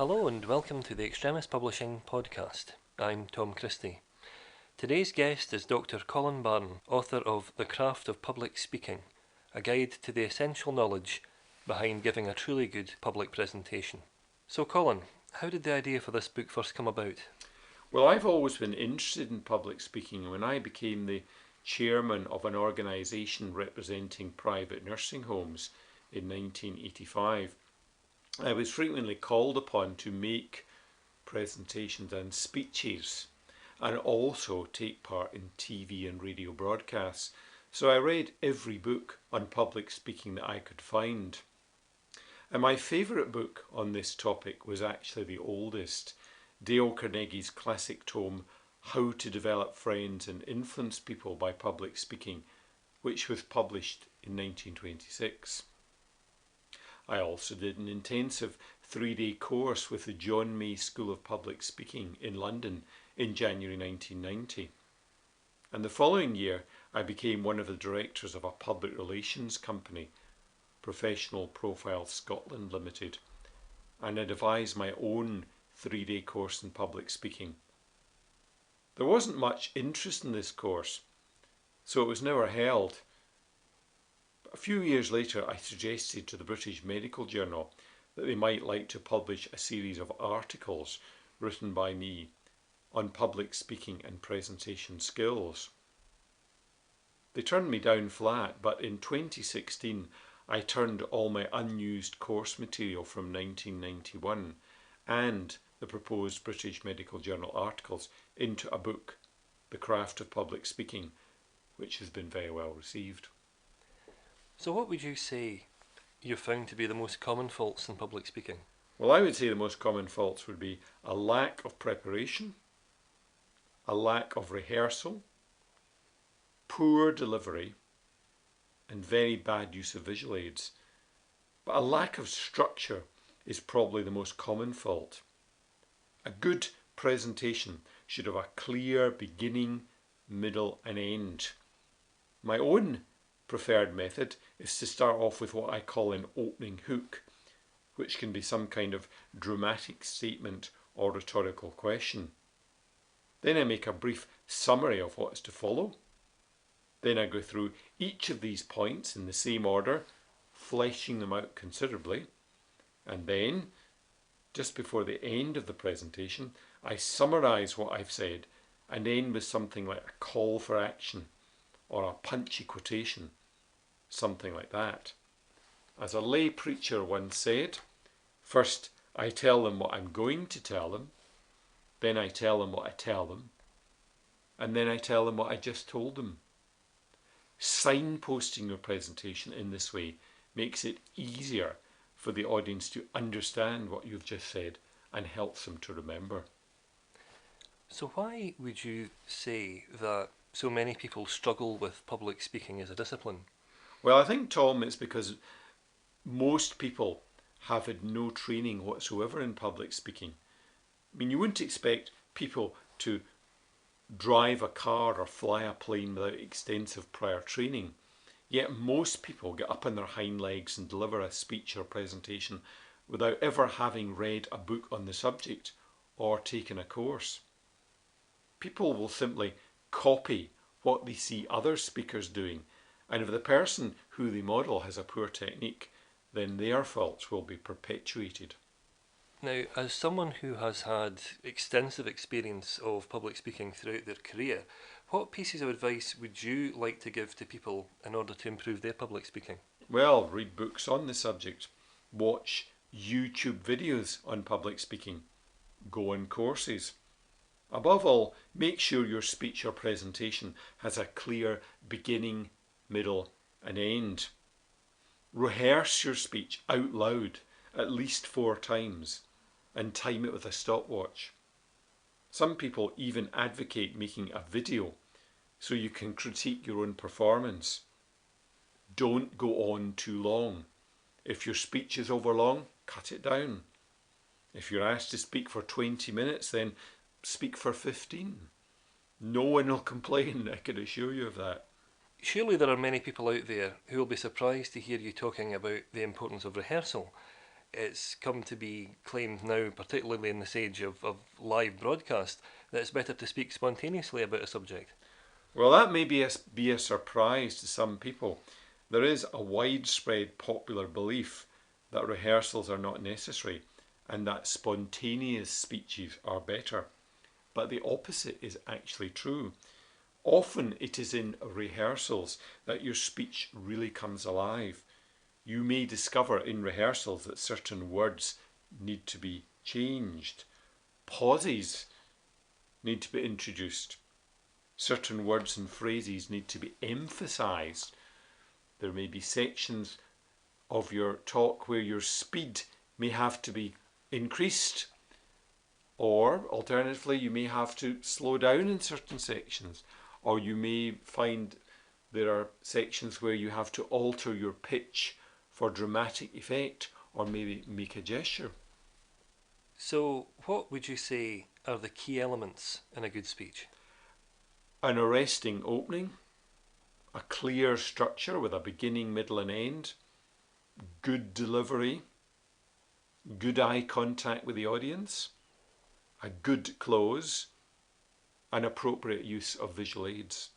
Hello and welcome to the Extremis Publishing podcast. I'm Tom Christie. Today's guest is Dr. Colin Barron, author of The Craft of Public Speaking, a guide to the essential knowledge behind giving a truly good public presentation. So Colin, how did the idea for this book first come about? Well, I've always been interested in public speaking. When I became the chairman of an organisation representing private nursing homes in 1985, I was frequently called upon to make presentations and speeches and also take part in TV and radio broadcasts. So I read every book on public speaking that I could find. And my favourite book on this topic was actually the oldest, Dale Carnegie's classic tome, How to Develop Friends and Influence People by Public Speaking, which was published in 1926. I also did an intensive 3-day course with the John May School of Public Speaking in London in January 1990. And the following year, I became one of the directors of a public relations company, Professional Profile Scotland Limited, and I devised my own 3-day course in public speaking. There wasn't much interest in this course, so it was never held. A few years later, I suggested to the British Medical Journal that they might like to publish a series of articles written by me on public speaking and presentation skills. They turned me down flat, but in 2016 I turned all my unused course material from 1991 and the proposed British Medical Journal articles into a book, The Craft of Public Speaking, which has been very well received. So what would you say you found to be the most common faults in public speaking? Well, I would say the most common faults would be a lack of preparation, a lack of rehearsal, poor delivery, and very bad use of visual aids. But a lack of structure is probably the most common fault. A good presentation should have a clear beginning, middle and end. My own preferred method is to start off with what I call an opening hook, which can be some kind of dramatic statement or rhetorical question. Then I make a brief summary of what is to follow. Then I go through each of these points in the same order, fleshing them out considerably. And then, just before the end of the presentation, I summarise what I've said and end with something like a call for action or a punchy quotation, something like that. As a lay preacher once said, first I tell them what I'm going to tell them, then I tell them what I tell them, and then I tell them what I just told them. Signposting your presentation in this way makes it easier for the audience to understand what you've just said and helps them to remember. So why would you say that so many people struggle with public speaking as a discipline? Well, I think, Tom, it's because most people have had no training whatsoever in public speaking. I mean, you wouldn't expect people to drive a car or fly a plane without extensive prior training. Yet most people get up on their hind legs and deliver a speech or presentation without ever having read a book on the subject or taken a course. People will simply copy what they see other speakers doing, and if the person who they model has a poor technique, then their faults will be perpetuated. Now, as someone who has had extensive experience of public speaking throughout their career, what pieces of advice would you like to give to people in order to improve their public speaking? Well, read books on the subject, watch YouTube videos on public speaking, go on courses. Above all, make sure your speech or presentation has a clear beginning, middle and end. Rehearse your speech out loud at least 4 times and time it with a stopwatch. Some people even advocate making a video so you can critique your own performance. Don't go on too long. If your speech is over long, cut it down. If you're asked to speak for 20 minutes, then speak for 15. No one will complain, I can assure you of that. Surely there are many people out there who will be surprised to hear you talking about the importance of rehearsal. it's come to be claimed now, particularly in this age of live broadcast, that it's better to speak spontaneously about a subject. Well, that may be a surprise to some people. There is a widespread popular belief that rehearsals are not necessary and that spontaneous speeches are better. But the opposite is actually true. Often it is in rehearsals that your speech really comes alive. You may discover in rehearsals that certain words need to be changed. Pauses need to be introduced. Certain words and phrases need to be emphasised. There may be sections of your talk where your speed may have to be increased, or alternatively you may have to slow down in certain sections, or you may find there are sections where you have to alter your pitch for dramatic effect, or maybe make a gesture. So, what would you say are the key elements in a good speech? An arresting opening, a clear structure with a beginning, middle and end, good delivery, good eye contact with the audience, a good close, and appropriate use of visual aids.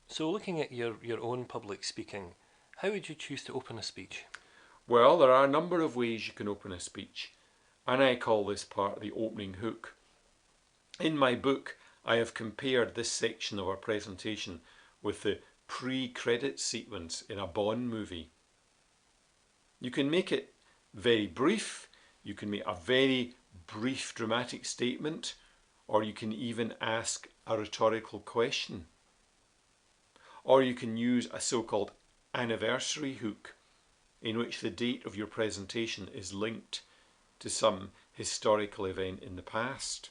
So, looking at your own public speaking, how would you choose to open a speech? Well, there are a number of ways you can open a speech, and I call this part the opening hook. In my book, I have compared this section of our presentation with the pre-credit sequence in a Bond movie. You can make it very brief, you can make a very brief dramatic statement, or you can even ask a rhetorical question. Or you can use a so-called anniversary hook, in which the date of your presentation is linked to some historical event in the past.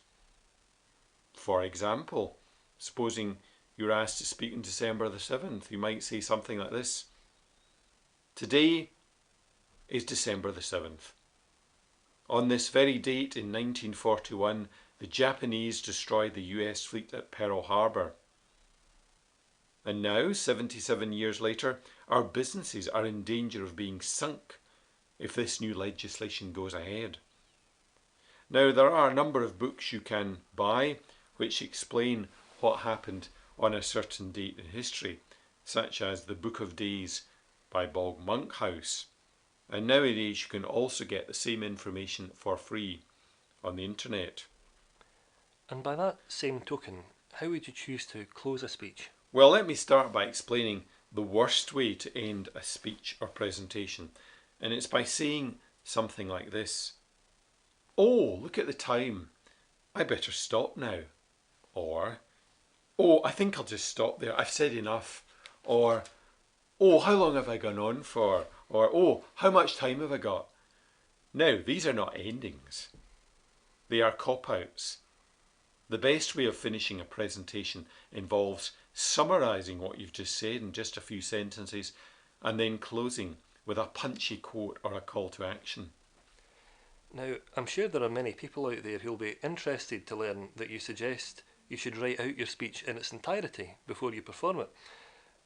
For example, supposing you're asked to speak on December the 7th, you might say something like this. Today is December the 7th. On this very date in 1941, the Japanese destroyed the US fleet at Pearl Harbor. And now, 77 years later, our businesses are in danger of being sunk if this new legislation goes ahead. Now, there are a number of books you can buy which explain what happened on a certain date in history, such as The Book of Days by Bog Monkhouse. And nowadays you can also get the same information for free on the internet. And by that same token, how would you choose to close a speech? Well, let me start by explaining the worst way to end a speech or presentation. And it's by saying something like this. Oh, look at the time. I better stop now. Or, oh, I think I'll just stop there. I've said enough. Or, oh, how long have I gone on for? Or, oh, how much time have I got? Now, these are not endings. They are cop-outs. The best way of finishing a presentation involves summarising what you've just said in just a few sentences and then closing with a punchy quote or a call to action. Now, I'm sure there are many people out there who'll be interested to learn that you suggest you should write out your speech in its entirety before you perform it.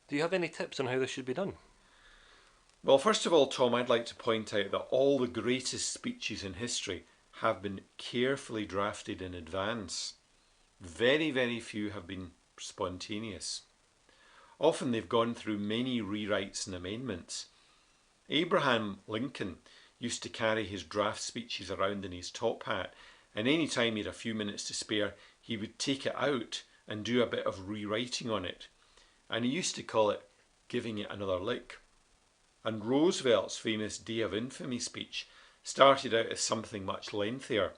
Do you have any tips on how this should be done? Well, first of all, Tom, I'd like to point out that all the greatest speeches in history have been carefully drafted in advance. Very, very few have been spontaneous. Often they've gone through many rewrites and amendments. Abraham Lincoln used to carry his draft speeches around in his top hat, and any time he had a few minutes to spare, he would take it out and do a bit of rewriting on it. And he used to call it giving it another lick. And Roosevelt's famous Day of Infamy speech started out as something much lengthier.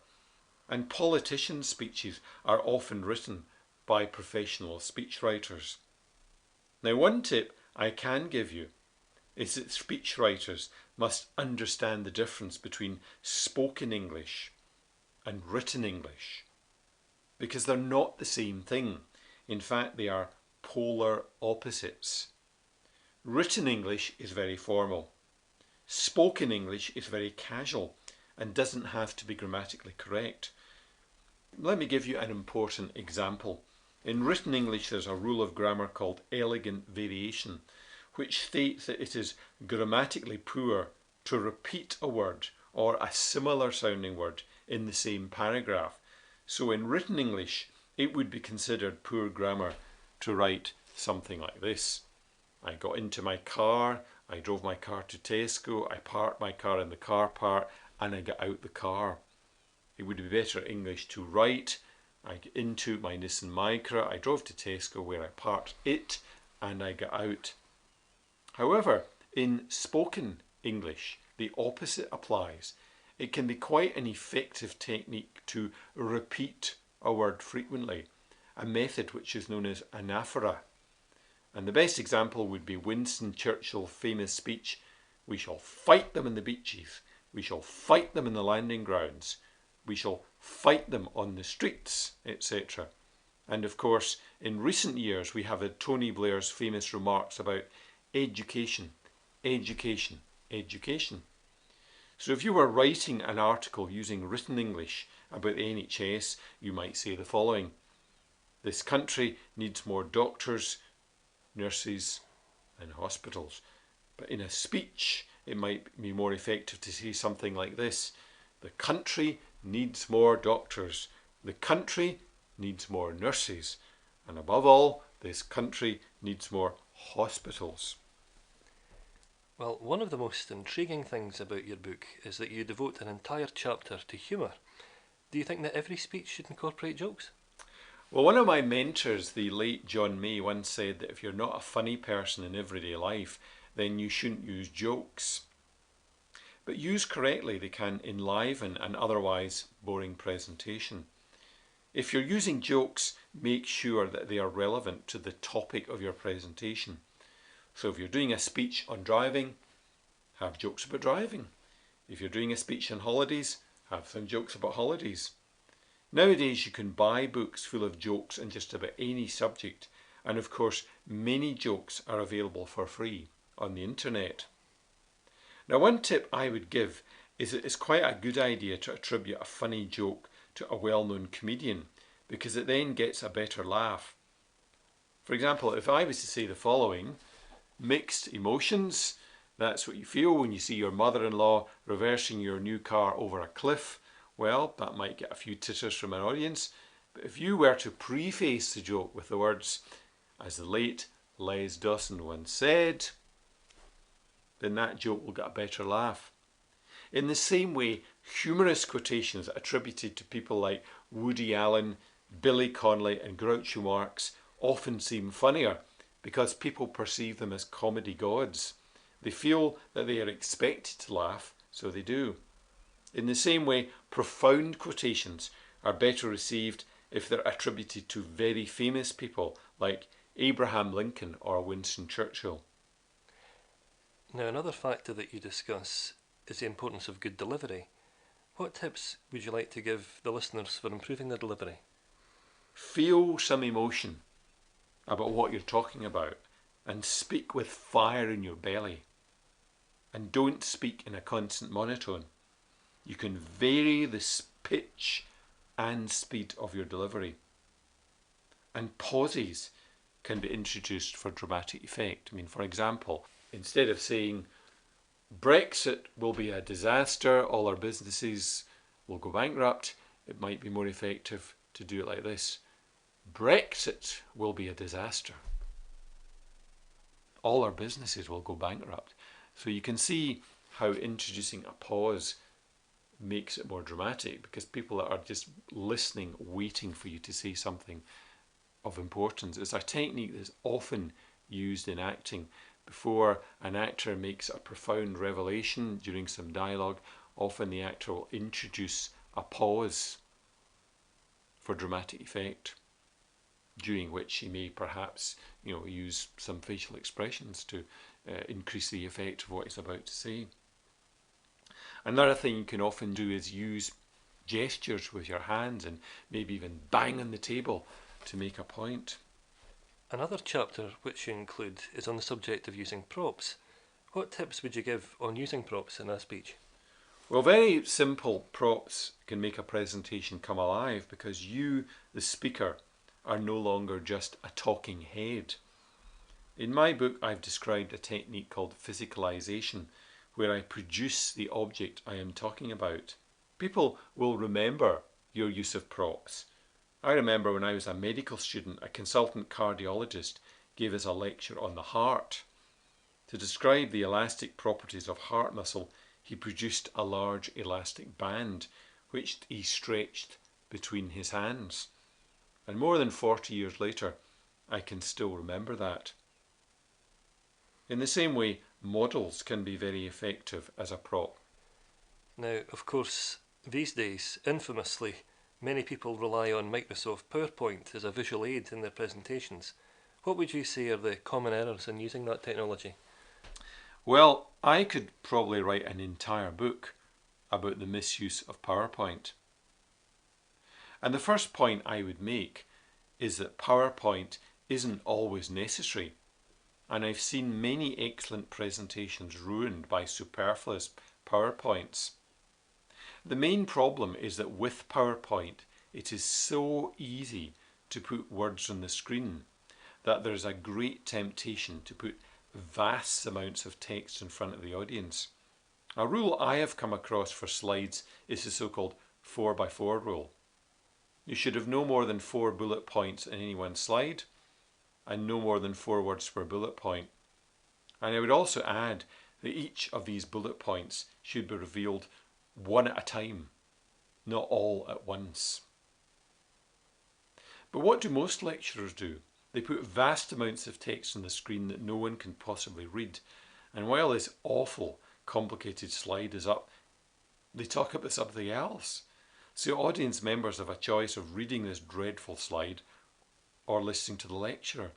And politicians' speeches are often written by professional speechwriters. Now, one tip I can give you is that speechwriters must understand the difference between spoken English and written English, because they're not the same thing. In fact, they are polar opposites. Written English is very formal. Spoken English is very casual and doesn't have to be grammatically correct. Let me give you an important example. In written English, there's a rule of grammar called elegant variation, which states that it is grammatically poor to repeat a word or a similar sounding word in the same paragraph. So in written English, it would be considered poor grammar to write something like this. I got into my car, I drove my car to Tesco, I parked my car in the car park, and I got out the car. It would be better English to write, I got into my Nissan Micra, I drove to Tesco where I parked it, and I got out. However, in spoken English, the opposite applies. It can be quite an effective technique to repeat a word frequently, a method which is known as anaphora. And the best example would be Winston Churchill's famous speech, "We shall fight them in the beaches, we shall fight them in the landing grounds, we shall fight them on the streets," etc. And of course, in recent years, we have had Tony Blair's famous remarks about education, education, education. So if you were writing an article using written English about the NHS, you might say the following: this country needs more doctors, nurses and hospitals. But in a speech, it might be more effective to say something like this: the country needs more doctors, the country needs more nurses, and above all, this country needs more hospitals. Well, one of the most intriguing things about your book is that you devote an entire chapter to humour. Do you think that every speech should incorporate jokes? Well, one of my mentors, the late John May, once said that if you're not a funny person in everyday life, then you shouldn't use jokes. But used correctly, they can enliven an otherwise boring presentation. If you're using jokes, make sure that they are relevant to the topic of your presentation. So if you're doing a speech on driving, have jokes about driving. If you're doing a speech on holidays, have some jokes about holidays. Nowadays you can buy books full of jokes on just about any subject, and of course many jokes are available for free on the internet. Now, one tip I would give is that it's quite a good idea to attribute a funny joke to a well-known comedian, because it then gets a better laugh. For example, if I was to say the following: mixed emotions, that's what you feel when you see your mother-in-law reversing your new car over a cliff. Well, that might get a few titters from an audience, but if you were to preface the joke with the words, "As the late Les Dawson once said," then that joke will get a better laugh. In the same way, humorous quotations attributed to people like Woody Allen, Billy Connolly and Groucho Marx often seem funnier because people perceive them as comedy gods. They feel that they are expected to laugh, so they do. In the same way, profound quotations are better received if they're attributed to very famous people like Abraham Lincoln or Winston Churchill. Now, another factor that you discuss is the importance of good delivery. What tips would you like to give the listeners for improving their delivery? Feel some emotion about what you're talking about and speak with fire in your belly. And don't speak in a constant monotone. You can vary the pitch and speed of your delivery. And pauses can be introduced for dramatic effect. I mean, for example, instead of saying, "Brexit will be a disaster, all our businesses will go bankrupt," it might be more effective to do it like this: "Brexit will be a disaster. All our businesses will go bankrupt." So you can see how introducing a pause makes it more dramatic, because people are just listening, waiting for you to say something of importance. It's a technique that's often used in acting. Before an actor makes a profound revelation during some dialogue, often the actor will introduce a pause for dramatic effect, during which he may perhaps use some facial expressions to increase the effect of what he's about to say. Another thing you can often do is use gestures with your hands and maybe even bang on the table to make a point. Another chapter which you include is on the subject of using props. What tips would you give on using props in a speech? Well, very simple props can make a presentation come alive, because you, the speaker, are no longer just a talking head. In my book, I've described a technique called physicalization, where I produce the object I am talking about. People will remember your use of props. I remember when I was a medical student, a consultant cardiologist gave us a lecture on the heart. To describe the elastic properties of heart muscle, he produced a large elastic band which he stretched between his hands. And more than 40 years later, I can still remember that. In the same way, models can be very effective as a prop. Now, of course, these days, infamously, many people rely on Microsoft PowerPoint as a visual aid in their presentations. What would you say are the common errors in using that technology? Well, I could probably write an entire book about the misuse of PowerPoint. And the first point I would make is that PowerPoint isn't always necessary. And I've seen many excellent presentations ruined by superfluous PowerPoints. The main problem is that with PowerPoint, it is so easy to put words on the screen that there's a great temptation to put vast amounts of text in front of the audience. A rule I have come across for slides is the so-called 4x4 rule. You should have no more than 4 bullet points in any one slide and no more than 4 words per bullet point. And I would also add that each of these bullet points should be revealed one at a time, not all at once. But what do most lecturers do? They put vast amounts of text on the screen that no one can possibly read. And while this awful, complicated slide is up, they talk about something else. So audience members have a choice of reading this dreadful slide or listening to the lecturer.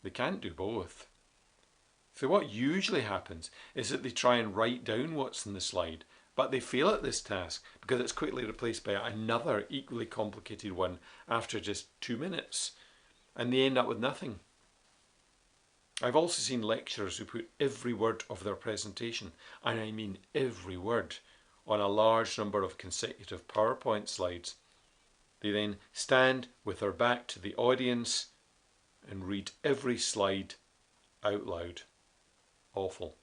They can't do both. So what usually happens is that they try and write down what's in the slide, but they fail at this task because it's quickly replaced by another equally complicated one after just 2 minutes, and they end up with nothing. I've also seen lecturers who put every word of their presentation, and I mean every word, on a large number of consecutive PowerPoint slides. They then stand with their back to the audience and read every slide out loud. Awful.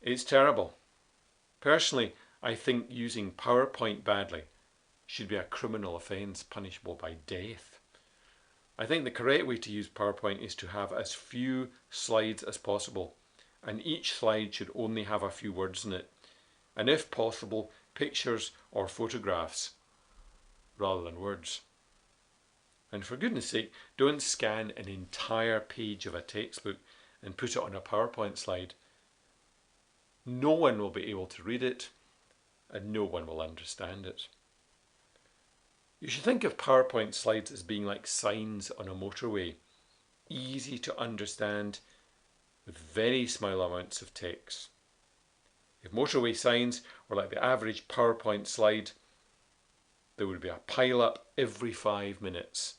It's terrible. Personally, I think using PowerPoint badly should be a criminal offence punishable by death. I think the correct way to use PowerPoint is to have as few slides as possible, and each slide should only have a few words in it, and if possible, pictures or photographs rather than words. And for goodness sake, don't scan an entire page of a textbook and put it on a PowerPoint slide. No one will be able to read it, and no one will understand it. You should think of PowerPoint slides as being like signs on a motorway, easy to understand with very small amounts of text. If motorway signs were like the average PowerPoint slide, there would be a pile up every 5 minutes.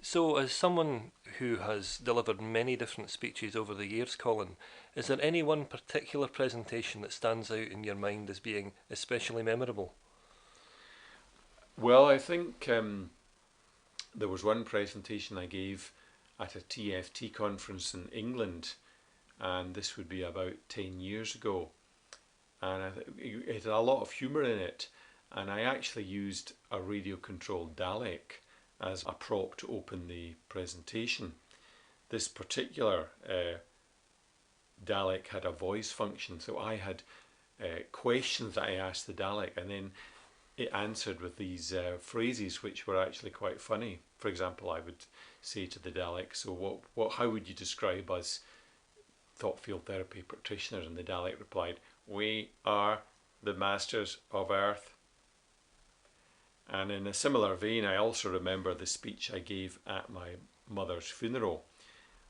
So, as someone who has delivered many different speeches over the years, Colin, is there any one particular presentation that stands out in your mind as being especially memorable? Well, I think there was one presentation I gave at a TFT conference in England, and this would be about 10 years ago. And it had a lot of humour in it, and I actually used a radio-controlled Dalek as a prop to open the presentation. This particular Dalek had a voice function, so I had questions that I asked the Dalek, and then it answered with these phrases which were actually quite funny. For example, I would say to the Dalek, so how would you describe us thought field therapy practitioners? And the Dalek replied, "We are the masters of Earth." And in a similar vein, I also remember the speech I gave at my mother's funeral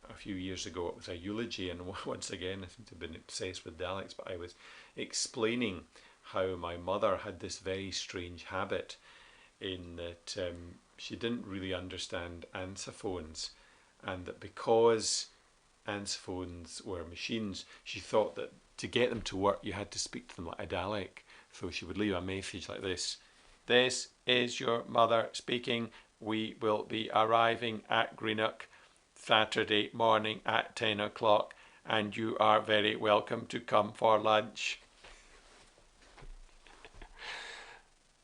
a few years ago. It was a eulogy, and once again, I seem to have been obsessed with Daleks, but I was explaining how my mother had this very strange habit in that she didn't really understand answer phones, and that because answer phones were machines, she thought that to get them to work you had to speak to them like a Dalek. So she would leave a message like this: "This is your mother speaking. We will be arriving at Greenock Saturday morning at 10 o'clock. and you are very welcome to come for lunch.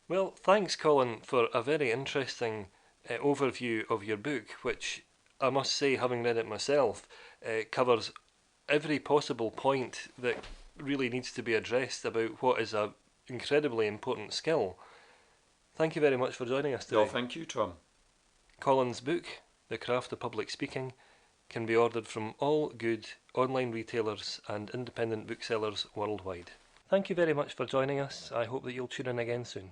Well, thanks, Colin, for a very interesting overview of your book, which I must say, having read it myself, covers every possible point that really needs to be addressed about what is an incredibly important skill. Thank you very much for joining us today. No, thank you, Tom. Colin's book, The Craft of Public Speaking, can be ordered from all good online retailers and independent booksellers worldwide. Thank you very much for joining us. I hope that you'll tune in again soon.